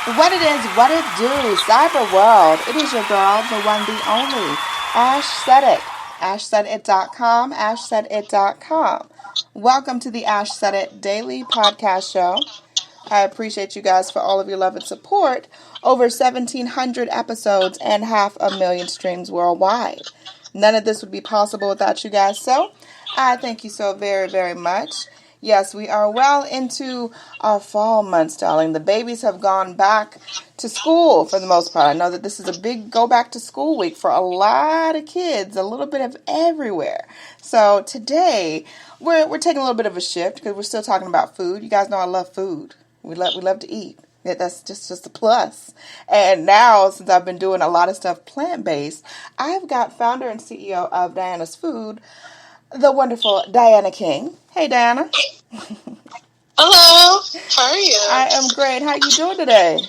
What it is, what it do, cyber world. It is your girl, the one, the only, Ash Said It. AshSaidIt.com, AshSaidIt.com. Welcome to the Ash Said It Daily Podcast Show. I appreciate you guys for all of your love and support. Over 1,700 episodes and 500,000 streams worldwide. None of this would be possible without you guys, so I thank you so very, very much. Yes, we are well into our fall months, darling. The babies have gone back to school for the most part. I know that this is a big go back to school week for a lot of kids, a little bit of everywhere. So today, we're taking a little bit of a shift because we're still talking about food. You guys know I love food. We love to eat. That's just a plus. And now, since I've been doing a lot of stuff plant-based, I've got founder and CEO of Dianna's Food, the wonderful Dianna King. Hey, Dianna. Hello. How are you? I am great. How you doing today?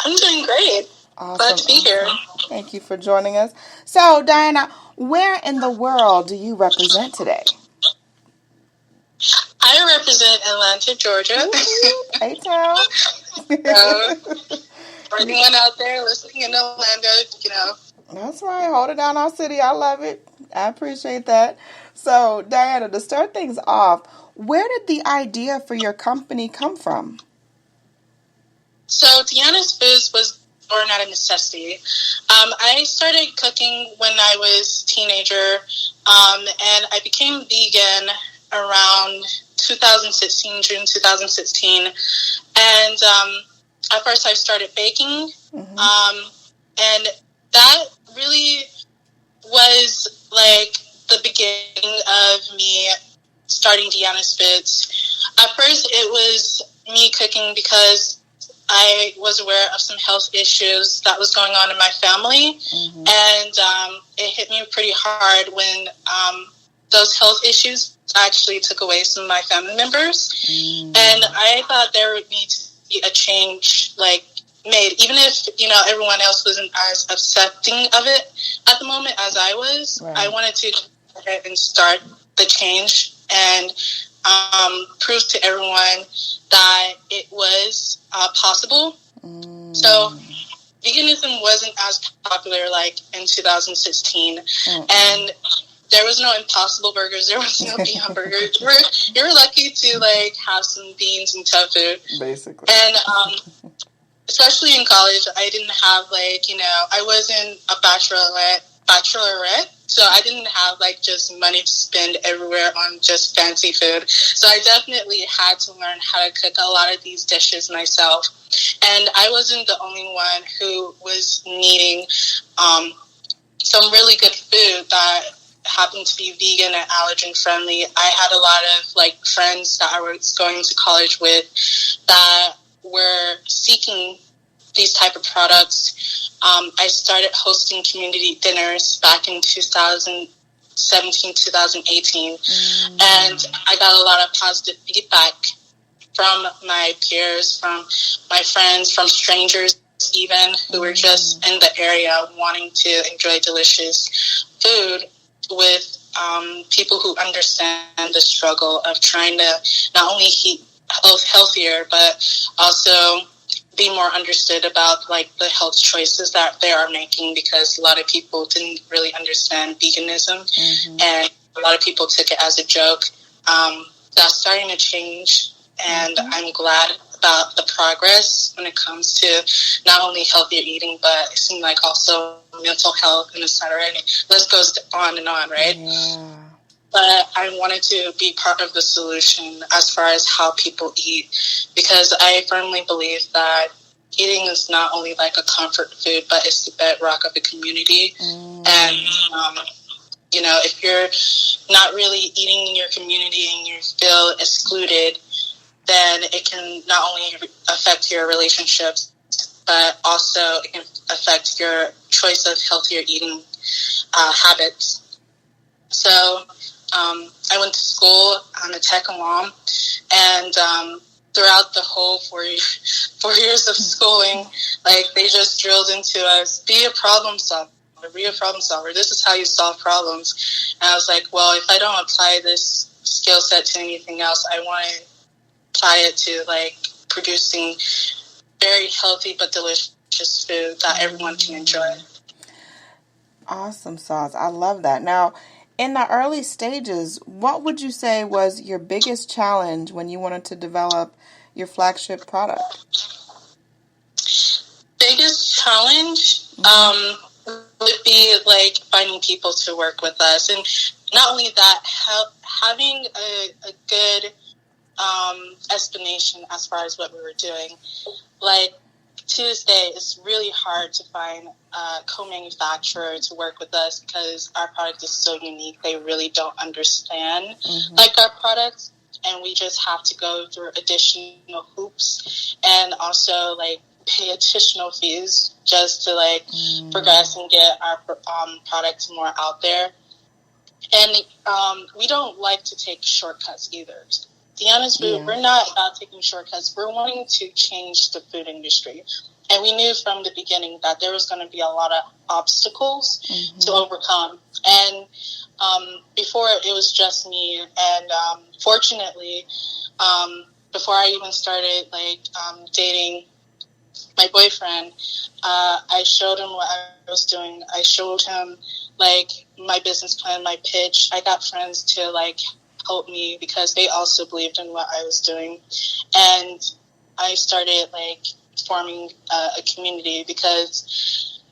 I'm doing great. Awesome. Glad to be here. Thank you for joining us. So, Dianna, where in the world do you represent today? I represent Atlanta, Georgia. A-Town. For anyone out there listening in Atlanta, That's right. Hold it down, our city. I love it. I appreciate that. So, Dianna, to start things off, where did the idea for your company come from? So, Dianna's Foods was born out of necessity. I started cooking when I was a teenager, and I became vegan around 2016, June 2016. And at first I started baking, and that really was like the beginning of me starting Dianna's Foods. At first it was me cooking because I was aware of some health issues that was going on in my family, and it hit me pretty hard when those health issues actually took away some of my family members, and I thought there would need to be a change, made, even if, everyone else wasn't as accepting of it at the moment as I was. Right. I wanted to go ahead and start the change and prove to everyone that it was possible. So veganism wasn't as popular in 2016, and there was no Impossible Burgers. There was no Beyond Burgers. You're lucky to have some beans and tofu, basically. And especially in college, I didn't have I wasn't a bachelorette, so I didn't have just money to spend everywhere on just fancy food. So I definitely had to learn how to cook a lot of these dishes myself, and I wasn't the only one who was needing some really good food that happened to be vegan and allergen friendly. I had a lot of friends that I was going to college with that were seeking these type of products. I started hosting community dinners back in 2017, 2018, and I got a lot of positive feedback from my peers, from my friends, from strangers even, who were just in the area wanting to enjoy delicious food with people who understand the struggle of trying to not only eat healthier, but also be more understood about the health choices that they are making, because a lot of people didn't really understand veganism, and a lot of people took it as a joke. That's starting to change, and I'm glad about the progress when it comes to not only healthier eating, but it seems also mental health and etc. And this goes on and on, right? Yeah. But I wanted to be part of the solution as far as how people eat, because I firmly believe that eating is not only a comfort food, but it's the bedrock of a community. And, if you're not really eating in your community and you feel excluded, then it can not only affect your relationships, but also it can affect your choice of healthier eating habits. So I went to school on a tech alum, and throughout the whole 4 years of schooling, they just drilled into us, be a problem solver. This is how you solve problems. And I was like, well, if I don't apply this skill set to anything else, I want to apply it to producing very healthy but delicious food that everyone can enjoy. Awesome sauce. I love that. Now, in the early stages, what would you say was your biggest challenge when you wanted to develop your flagship product? Biggest challenge would be like finding people to work with us, and not only that, having a good explanation as far as what we were doing. Like Tuesday, it's really hard to find a co-manufacturer to work with us because our product is so unique. They really don't understand like our products, and we just have to go through additional hoops and also like pay additional fees just to like progress and get our products more out there. And we don't like to take shortcuts either. Dianna's food, we're not about taking shortcuts. We're wanting to change the food industry. And we knew from the beginning that there was going to be a lot of obstacles to overcome. And before, it was just me. And fortunately, before I even started like dating my boyfriend, I showed him what I was doing. I showed him like my business plan, my pitch. I got friends to like help me because they also believed in what I was doing. And I started like forming a community because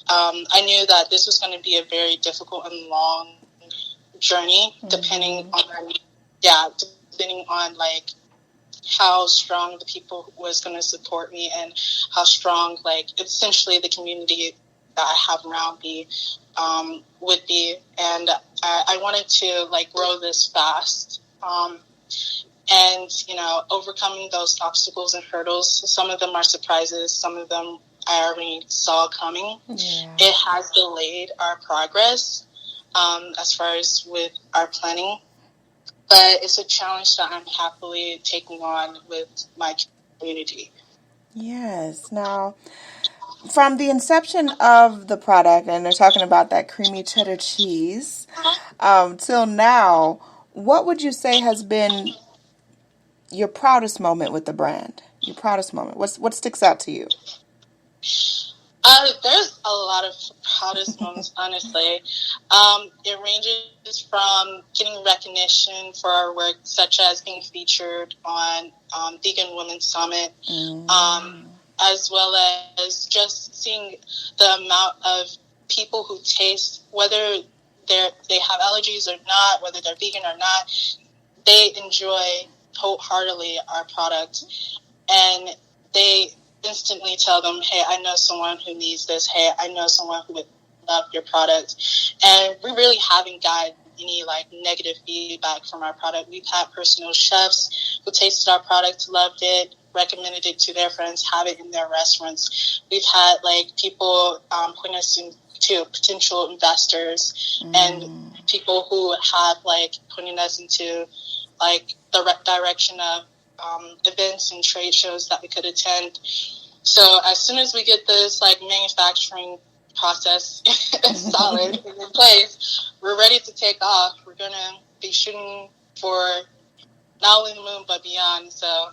I knew that this was going to be a very difficult and long journey, depending on like how strong the people was going to support me and how strong like essentially the community that I have around me would be. And I wanted to like grow this fast. And, you know, overcoming those obstacles and hurdles, some of them are surprises, some of them I already saw coming. It has delayed our progress as far as with our planning. But it's a challenge that I'm happily taking on with my community. Yes. Now, from the inception of the product, and they're talking about that creamy cheddar cheese, till now, what would you say has been your proudest moment with the brand? Your proudest moment. What sticks out to you? There's a lot of proudest moments, honestly. It ranges from getting recognition for our work, such as being featured on Vegan Women's Summit, as well as just seeing the amount of people who taste, whether they have allergies or not, whether they're vegan or not, they enjoy wholeheartedly our product, and they instantly tell them, hey, I know someone who needs this. Hey, I know someone who would love your product. And we really haven't gotten any like negative feedback from our product. We've had personal chefs who tasted our product, loved it, recommended it to their friends, have it in their restaurants. We've had like people point us into potential investors and people who have like pointing us into like the direction of events and trade shows that we could attend. So as soon as we get this like manufacturing process solid in place, we're ready to take off. We're gonna be shooting for not only the moon but beyond. So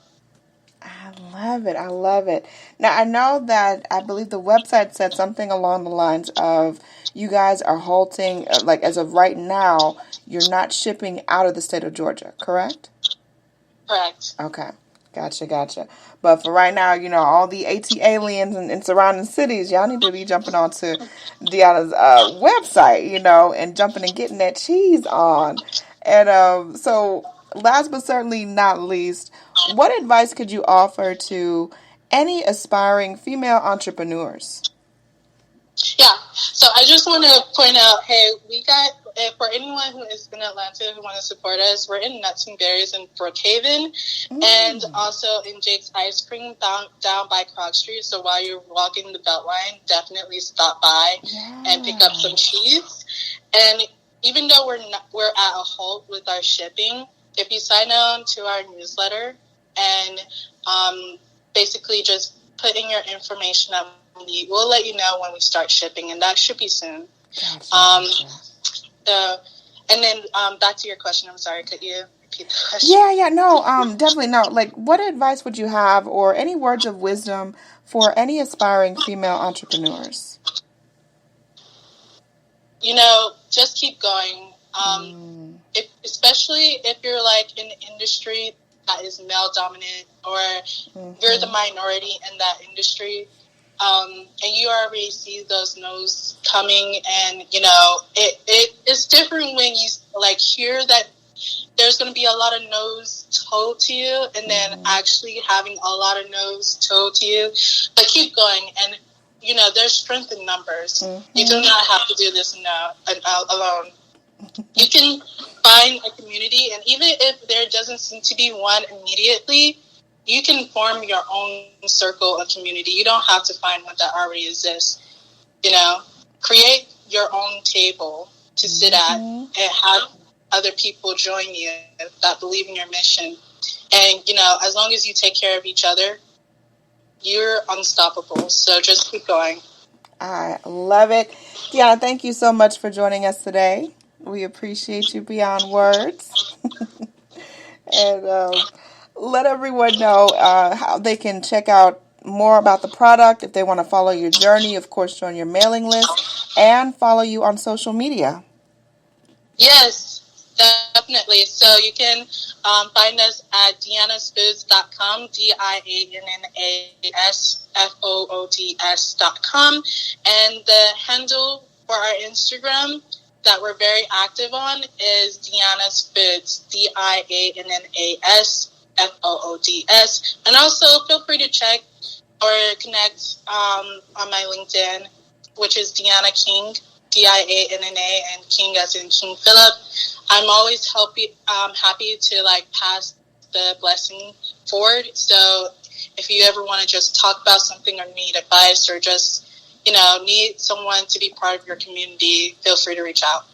I love it. I love it. Now I know that I believe the website said something along the lines of you guys are halting, like as of right now, you're not shipping out of the state of Georgia, correct? Correct. Okay. Gotcha. But for right now, you know, all the AT aliens and surrounding cities, y'all need to be jumping onto Dianna's website, you know, and jumping and getting that cheese on. And so last but certainly not least, what advice could you offer to any aspiring female entrepreneurs? Yeah, so I just want to point out, hey, we got, for anyone who is in Atlanta who want to support us, we're in Nuts and Berries in Brookhaven and also in Jake's Ice Cream down by Krog Street. So while you're walking the Beltline, definitely stop by and pick up some cheese. And even though we're at a halt with our shipping, if you sign on to our newsletter and basically just put in your information that we'll let you know when we start shipping, and that should be soon. Gotcha. And then back to your question. I'm sorry, could you? repeat the question? Yeah, no, definitely no. Like, what advice would you have, or any words of wisdom for any aspiring female entrepreneurs? Just keep going. Especially if you're like in an industry that is male dominant, or you're the minority in that industry, and you already see those no's coming, and it is different when you like hear that there's going to be a lot of no's told to you, and then actually having a lot of no's told to you. But keep going, and there's strength in numbers. You do not have to do this alone. You can find a community, and even if there doesn't seem to be one immediately, you can form your own circle of community. You don't have to find one that already exists. Create your own table to sit at and have other people join you that believe in your mission. And, as long as you take care of each other, you're unstoppable. So just keep going. I love it. Dianna, thank you so much for joining us today. We appreciate you beyond words. And let everyone know how they can check out more about the product. If they want to follow your journey, of course, join your mailing list and follow you on social media. Yes, definitely. So you can find us at diannasfoods.com, diannasfoods.com. And the handle for our Instagram that we're very active on is Dianna's Foods, DIANNASFOODS. And also feel free to check or connect on my LinkedIn, which is Dianna King, Dianna, and King as in King Philip. I'm always happy to pass the blessing forward. So if you ever want to just talk about something or need advice, or just need someone to be part of your community, feel free to reach out.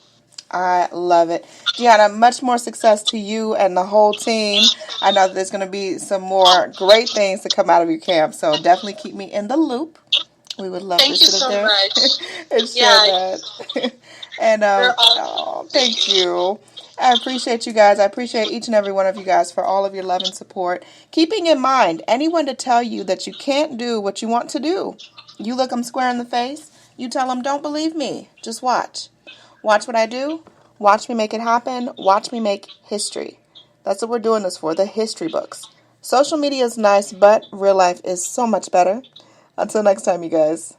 I love it. Dianna, much more success to you and the whole team. I know that there's going to be some more great things to come out of your camp, so definitely keep me in the loop. We would love Thank to you sit so there much. and share that. And thank you. I appreciate you guys. I appreciate each and every one of you guys for all of your love and support. Keeping in mind, anyone to tell you that you can't do what you want to do, you look them square in the face, you tell them, don't believe me, just watch. Watch what I do. Watch me make it happen. Watch me make history. That's what we're doing this for, the history books. Social media is nice, but real life is so much better. Until next time, you guys.